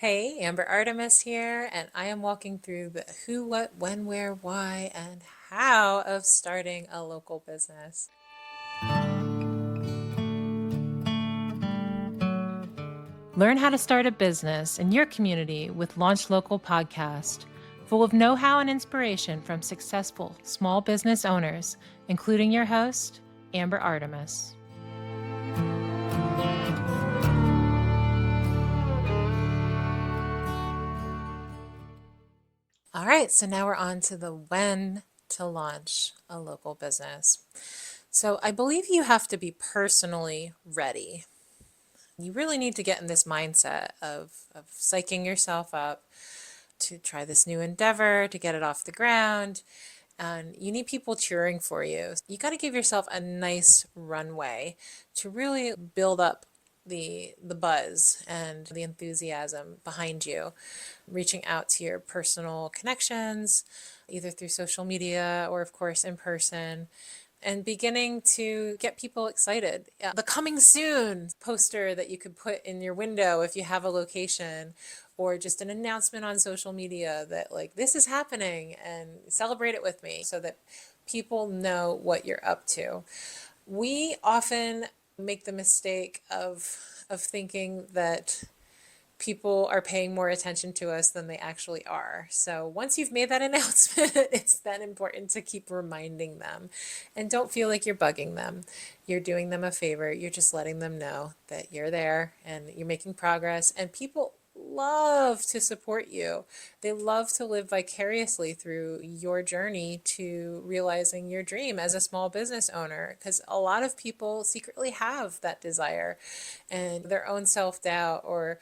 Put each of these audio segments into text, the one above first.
Hey, Amber Artemis here, and I am walking through the who, what, when, where, why, and how of starting a local business. Learn how to start a business in your community with Launch Local podcast, full of know-how and inspiration from successful small business owners, including your host, Amber Artemis. All right, so now we're on to the when to launch a local business. So I believe you have to be personally ready. You really need to get in this mindset of psyching yourself up to try this new endeavor, to get it off the ground. And you need people cheering for you. You got to give yourself a nice runway to really build up the buzz and the enthusiasm behind you, reaching out to your personal connections, either through social media or of course in person, and beginning to get people excited. The coming soon poster that you could put in your window if you have a location, or just an announcement on social media that like this is happening and celebrate it with me so that people know what you're up to. We often make the mistake of thinking that people are paying more attention to us than they actually are. So once you've made that announcement, it's then important to keep reminding them. And don't feel like you're bugging them. You're doing them a favor. You're just letting them know that you're there and you're making progress. And people love to support you. They love to live vicariously through your journey to realizing your dream as a small business owner, because a lot of people secretly have that desire, and their own self-doubt or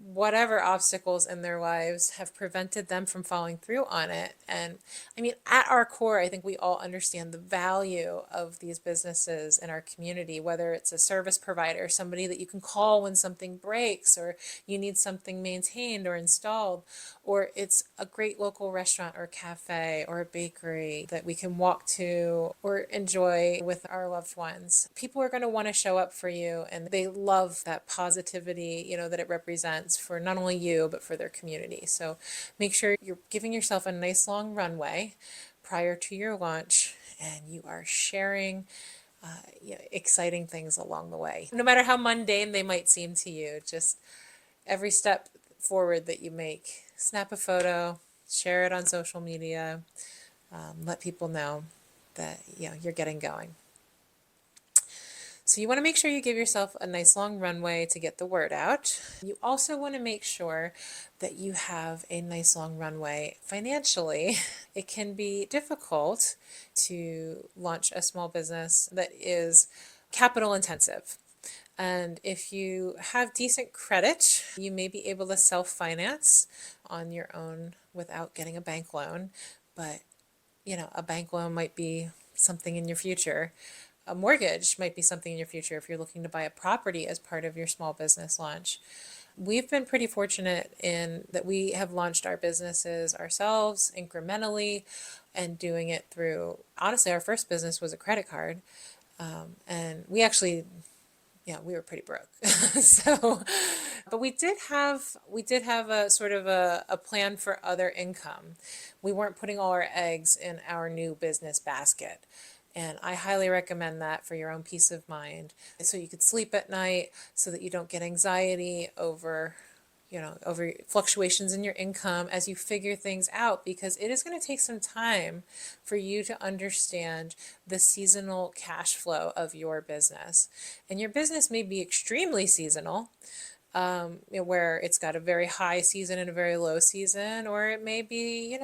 whatever obstacles in their lives have prevented them from following through on it. And I mean, at our core, I think we all understand the value of these businesses in our community, whether it's a service provider, somebody that you can call when something breaks or you need something maintained or installed, or it's a great local restaurant or cafe or a bakery that we can walk to or enjoy with our loved ones. People are going to want to show up for you, and they love that positivity, that it represents for not only you, but for their community. So make sure you're giving yourself a nice long runway prior to your launch, and you are sharing exciting things along the way. No matter how mundane they might seem to you, just every step forward that you make, snap a photo, share it on social media, let people know that you're getting going. So you want to make sure you give yourself a nice long runway to get the word out. You also want to make sure that you have a nice long runway financially. It can be difficult to launch a small business that is capital intensive. And if you have decent credit, you may be able to self-finance on your own without getting a bank loan. But, a bank loan might be something in your future. A mortgage might be something in your future if you're looking to buy a property as part of your small business launch. We've been pretty fortunate in that we have launched our businesses ourselves incrementally and doing it through, honestly, our first business was a credit card. And we actually, we were pretty broke. But we did have a sort of a plan for other income. We weren't putting all our eggs in our new business basket. And I highly recommend that for your own peace of mind, so you could sleep at night, so that you don't get anxiety over fluctuations in your income as you figure things out, because it is going to take some time for you to understand the seasonal cash flow of your business. And your business may be extremely seasonal, where it's got a very high season and a very low season, or it may be,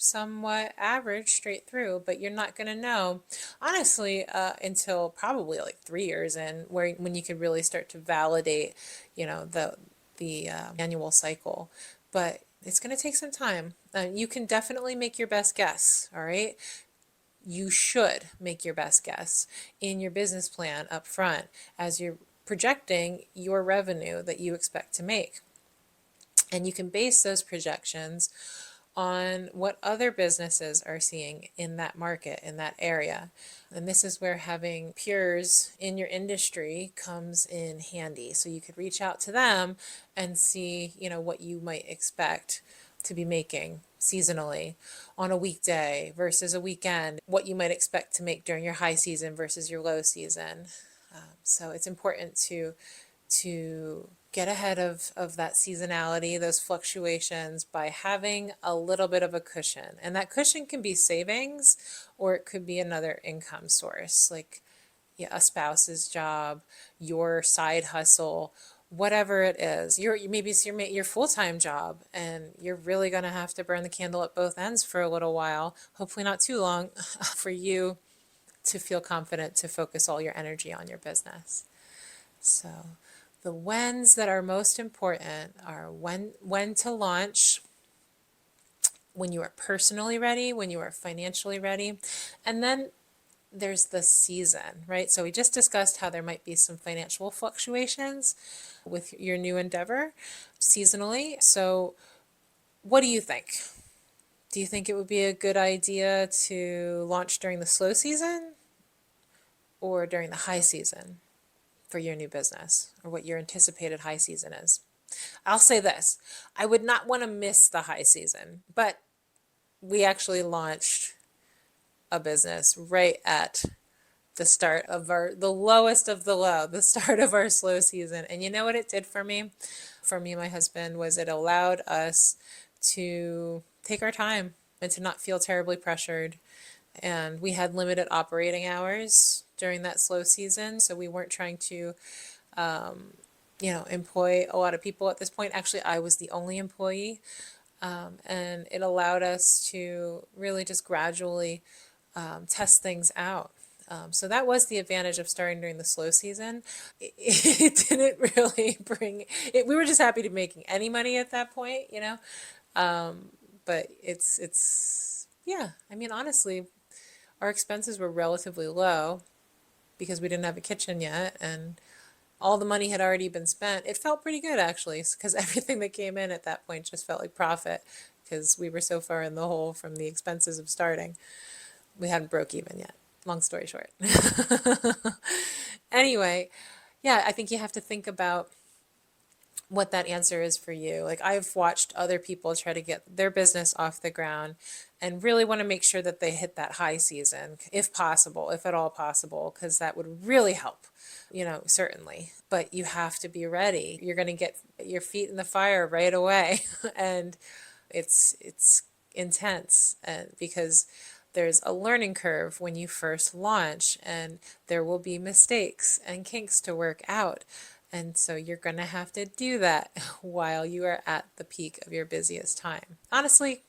somewhat average straight through, but you're not going to know, honestly, until probably like 3 years in, when you could really start to validate, the annual cycle. But it's going to take some time. You can definitely make your best guess, all right? You should make your best guess in your business plan up front as you're projecting your revenue that you expect to make. And you can base those projections on what other businesses are seeing in that market, in that area. And this is where having peers in your industry comes in handy. So you could reach out to them and see, what you might expect to be making seasonally on a weekday versus a weekend, what you might expect to make during your high season versus your low season. So it's important to get ahead of that seasonality, those fluctuations, by having a little bit of a cushion. And that cushion can be savings, or it could be another income source, like a spouse's job, your side hustle, whatever it is. Maybe it's your full-time job, and you're really going to have to burn the candle at both ends for a little while, hopefully not too long, for you to feel confident to focus all your energy on your business. So the whens that are most important are when to launch, when you are personally ready, when you are financially ready, and then there's the season, right? So we just discussed how there might be some financial fluctuations with your new endeavor seasonally. So what do you think? Do you think it would be a good idea to launch during the slow season or during the high season for your new business, or what your anticipated high season is? I'll say this, I would not want to miss the high season, but we actually launched a business right at the start of the lowest of the low, the start of our slow season. And you know what it did for me? For me and my husband, was it allowed us to take our time and to not feel terribly pressured. And we had limited operating hours during that slow season, so we weren't trying to employ a lot of people at this point. Actually, I was the only employee, and it allowed us to really just gradually test things out. So that was the advantage of starting during the slow season. It didn't really bring it. We were just happy to be making any money at that point, but yeah, I mean, honestly, our expenses were relatively low because we didn't have a kitchen yet, and all the money had already been spent. It felt pretty good, actually, because everything that came in at that point just felt like profit, because we were so far in the hole from the expenses of starting. We hadn't broke even yet. Long story short. Anyway, yeah, I think you have to think about what that answer is for you. Like, I've watched other people try to get their business off the ground and really want to make sure that they hit that high season, if possible, if at all possible, because that would really help, certainly. But you have to be ready. You're going to get your feet in the fire right away. And it's intense, and because there's a learning curve when you first launch, and there will be mistakes and kinks to work out. And so you're going to have to do that while you are at the peak of your busiest time. Honestly,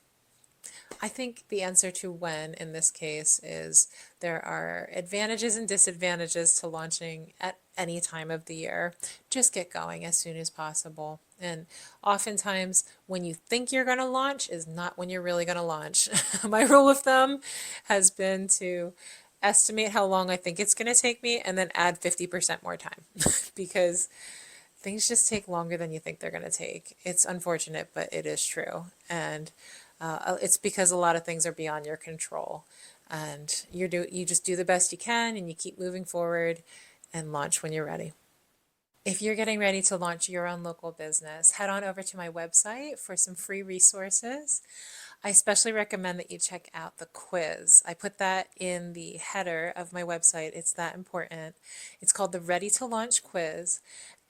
I think the answer to when in this case is there are advantages and disadvantages to launching at any time of the year. Just get going as soon as possible. And oftentimes when you think you're going to launch is not when you're really going to launch. My rule of thumb has been to estimate how long I think it's going to take me and then add 50% more time because things just take longer than you think they're going to take. It's unfortunate, but it is true. And it's because a lot of things are beyond your control, and you just do the best you can, and you keep moving forward and launch when you're ready. If you're getting ready to launch your own local business, head on over to my website for some free resources. I especially recommend that you check out the quiz. I put that in the header of my website. It's that important. It's called the Ready to Launch Quiz,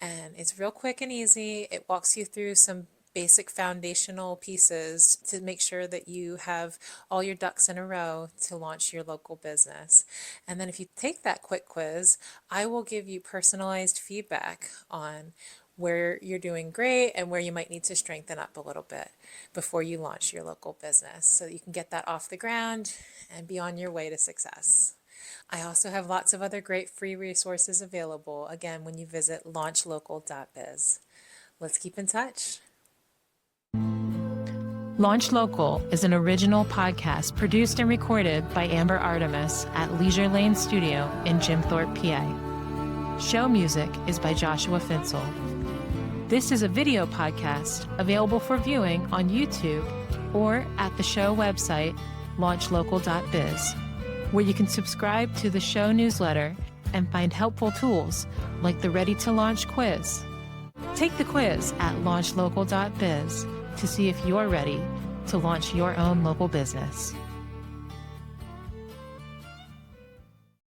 and it's real quick and easy. It walks you through some basic foundational pieces to make sure that you have all your ducks in a row to launch your local business. And then if you take that quick quiz, I will give you personalized feedback on where you're doing great and where you might need to strengthen up a little bit before you launch your local business, so that you can get that off the ground and be on your way to success. I also have lots of other great free resources available, again, when you visit LaunchLocal.biz. Let's keep in touch. Launch Local is an original podcast produced and recorded by Amber Artemis at Leisure Lane Studio in Jim Thorpe, PA. Show music is by Joshua Fitzel. This is a video podcast available for viewing on YouTube or at the show website, LaunchLocal.biz, where you can subscribe to the show newsletter and find helpful tools like the Ready to Launch quiz. Take the quiz at LaunchLocal.biz to see if you're ready to launch your own local business.